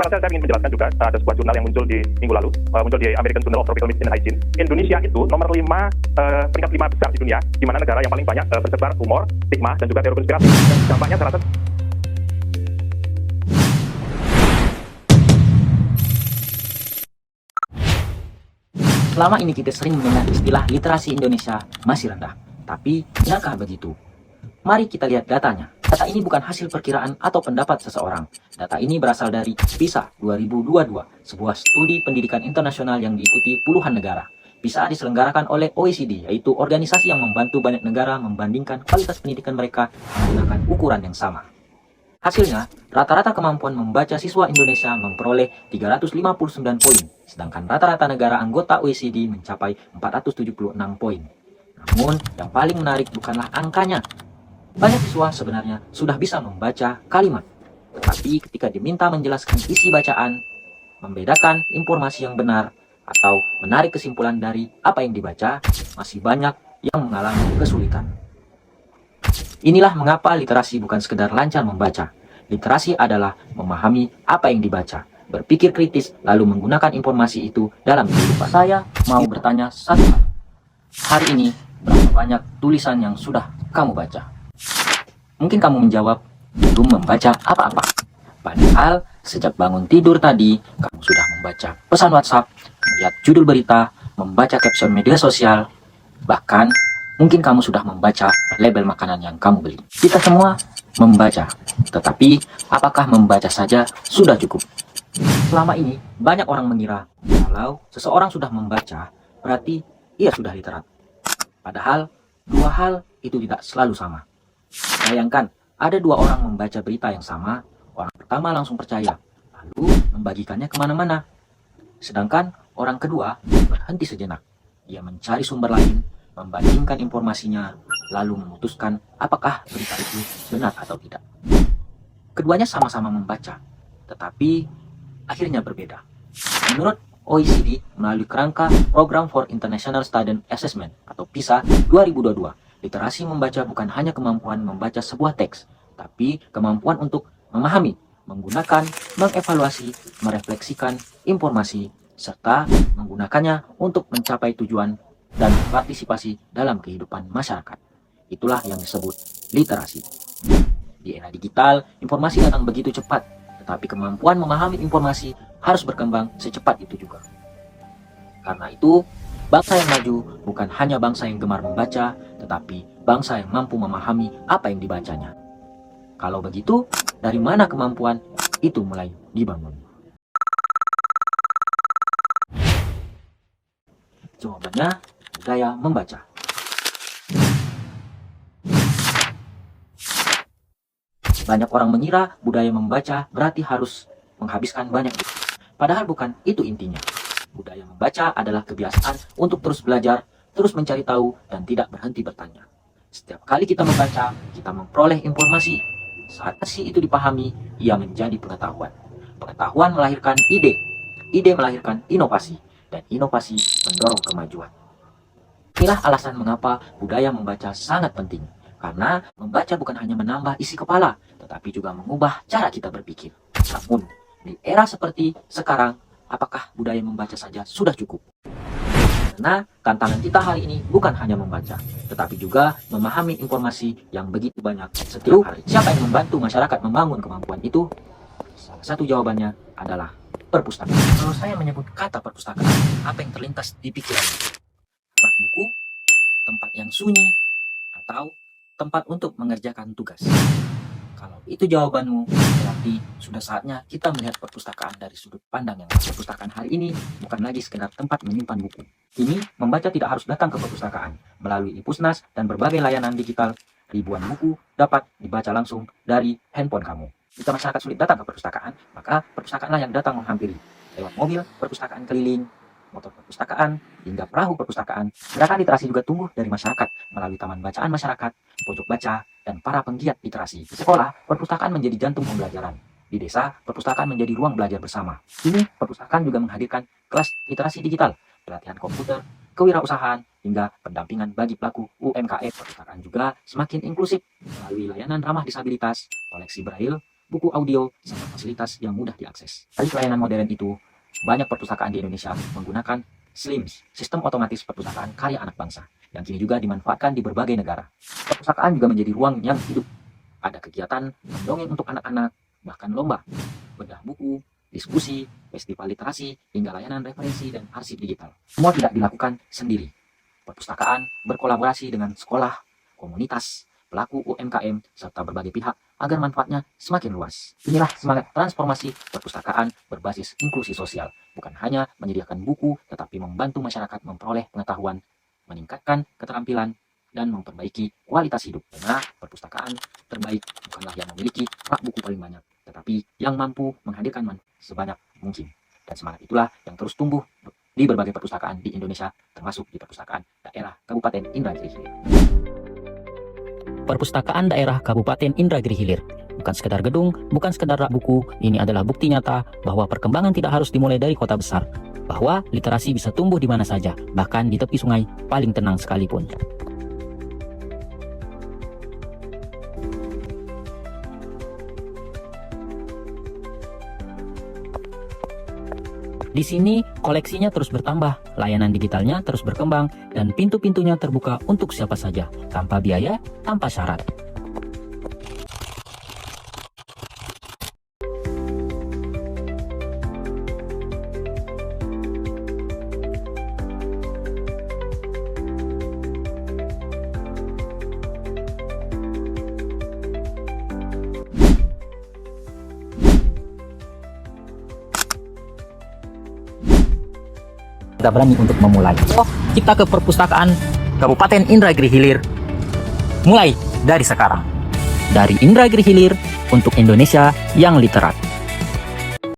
Saya ingin menjelaskan juga, ada sebuah jurnal yang muncul di minggu lalu, muncul di American Journal of Tropical Medicine and Hygiene. Indonesia itu nomor 5, peringkat 5 besar di dunia, di mana negara yang paling banyak tersebar tumor, stigma, dan juga teori konspirasi. Dan dampaknya saya rasa selama ini kita sering mendengar istilah literasi Indonesia masih rendah. Tapi, benarkah begitu? Mari kita lihat datanya. Data ini bukan hasil perkiraan atau pendapat seseorang. Data ini berasal dari PISA 2022, sebuah studi pendidikan internasional yang diikuti puluhan negara. PISA diselenggarakan oleh OECD, yaitu organisasi yang membantu banyak negara membandingkan kualitas pendidikan mereka menggunakan ukuran yang sama. Hasilnya, rata-rata kemampuan membaca siswa Indonesia memperoleh 359 poin, sedangkan rata-rata negara anggota OECD mencapai 476 poin. Namun, yang paling menarik bukanlah angkanya. Banyak siswa sebenarnya sudah bisa membaca kalimat, tetapi ketika diminta menjelaskan isi bacaan, membedakan informasi yang benar, atau menarik kesimpulan dari apa yang dibaca, masih banyak yang mengalami kesulitan. Inilah mengapa literasi bukan sekedar lancar membaca. Literasi adalah memahami apa yang dibaca, berpikir kritis, lalu menggunakan informasi itu dalam kehidupan. Saya mau bertanya satu hal. Hari ini, berapa banyak tulisan yang sudah kamu baca? Mungkin kamu menjawab, belum membaca apa-apa. Padahal, sejak bangun tidur tadi, kamu sudah membaca pesan WhatsApp, melihat judul berita, membaca caption media sosial, bahkan mungkin kamu sudah membaca label makanan yang kamu beli. Kita semua membaca, tetapi apakah membaca saja sudah cukup? Selama ini, banyak orang mengira kalau seseorang sudah membaca, berarti ia sudah literat. Padahal, dua hal itu tidak selalu sama. Bayangkan, ada dua orang membaca berita yang sama, orang pertama langsung percaya, lalu membagikannya kemana-mana. Sedangkan orang kedua berhenti sejenak. Ia mencari sumber lain, membandingkan informasinya, lalu memutuskan apakah berita itu benar atau tidak. Keduanya sama-sama membaca, tetapi akhirnya berbeda. Menurut OECD, melalui kerangka Program for International Student Assessment atau PISA 2022, literasi membaca bukan hanya kemampuan membaca sebuah teks, tapi kemampuan untuk memahami, menggunakan, mengevaluasi, merefleksikan informasi, serta menggunakannya untuk mencapai tujuan dan partisipasi dalam kehidupan masyarakat. Itulah yang disebut literasi. Di era digital, informasi datang begitu cepat, tetapi kemampuan memahami informasi harus berkembang secepat itu juga. Karena itu, bangsa yang maju bukan hanya bangsa yang gemar membaca, tetapi bangsa yang mampu memahami apa yang dibacanya. Kalau begitu, dari mana kemampuan itu mulai dibangun? Jawabannya, budaya membaca. Banyak orang mengira budaya membaca berarti harus menghabiskan banyak buku. Padahal bukan itu intinya. Budaya membaca adalah kebiasaan untuk terus belajar, terus mencari tahu, dan tidak berhenti bertanya. Setiap kali kita membaca, kita memperoleh informasi. Saat informasi itu dipahami, ia menjadi pengetahuan. Pengetahuan melahirkan ide, ide melahirkan inovasi, dan inovasi mendorong kemajuan. Inilah alasan mengapa budaya membaca sangat penting. Karena membaca bukan hanya menambah isi kepala, tetapi juga mengubah cara kita berpikir. Namun, di era seperti sekarang, apakah budaya membaca saja sudah cukup? Karena tantangan kita hari ini bukan hanya membaca, tetapi juga memahami informasi yang begitu banyak setiap hari. Siapa yang membantu masyarakat membangun kemampuan itu? Salah satu jawabannya adalah perpustakaan. Kalau saya menyebut kata perpustakaan, apa yang terlintas di pikiran? Rak buku, tempat yang sunyi, atau tempat untuk mengerjakan tugas? Kalau itu jawabanmu, berarti sudah saatnya kita melihat perpustakaan dari sudut pandang yang lain. Perpustakaan hari ini bukan lagi sekedar tempat menyimpan buku. Kini, membaca tidak harus datang ke perpustakaan. Melalui e-Pusnas dan berbagai layanan digital, ribuan buku dapat dibaca langsung dari handphone kamu. Jika masyarakat sulit datang ke perpustakaan, maka perpustakaanlah yang datang menghampiri. Lewat mobil, perpustakaan keliling, motor perpustakaan, hingga perahu perpustakaan. Gerakan literasi juga tumbuh dari masyarakat melalui taman bacaan masyarakat, pojok baca, dan para penggiat literasi. Di sekolah, perpustakaan menjadi jantung pembelajaran. Di desa, perpustakaan menjadi ruang belajar bersama. Kini, perpustakaan juga menghadirkan kelas literasi digital, pelatihan komputer, kewirausahaan, hingga pendampingan bagi pelaku UMKM. Perpustakaan juga semakin inklusif melalui layanan ramah disabilitas, koleksi braille, buku audio, serta fasilitas yang mudah diakses. Dari pelayanan modern itu, banyak perpustakaan di Indonesia menggunakan SLIMS, Sistem Otomatis Perpustakaan Karya Anak Bangsa, yang kini juga dimanfaatkan di berbagai negara. Perpustakaan juga menjadi ruang yang hidup. Ada kegiatan mendongeng untuk anak-anak, bahkan lomba, bedah buku, diskusi, festival literasi, hingga layanan referensi dan arsip digital. Semua tidak dilakukan sendiri. Perpustakaan berkolaborasi dengan sekolah, komunitas, pelaku UMKM, serta berbagai pihak agar manfaatnya semakin luas. Inilah semangat transformasi perpustakaan berbasis inklusi sosial. Bukan hanya menyediakan buku, tetapi membantu masyarakat memperoleh pengetahuan, meningkatkan keterampilan, dan memperbaiki kualitas hidup. Karena perpustakaan terbaik bukanlah yang memiliki rak buku paling banyak, tetapi yang mampu menghadirkan manfaat sebanyak mungkin. Dan semangat itulah yang terus tumbuh di berbagai perpustakaan di Indonesia, termasuk di perpustakaan daerah Kabupaten Indragiri Hilir. Perpustakaan daerah Kabupaten Indragiri Hilir bukan sekedar gedung, bukan sekedar rak buku. Ini adalah bukti nyata bahwa perkembangan tidak harus dimulai dari kota besar, bahwa literasi bisa tumbuh di mana saja, bahkan di tepi sungai paling tenang sekalipun. Di sini koleksinya terus bertambah, layanan digitalnya terus berkembang, dan pintu-pintunya terbuka untuk siapa saja, tanpa biaya, tanpa syarat. Kita berani untuk memulai. So, kita ke perpustakaan Kabupaten Indragiri Hilir. Mulai dari sekarang. Dari Indragiri Hilir untuk Indonesia yang literat.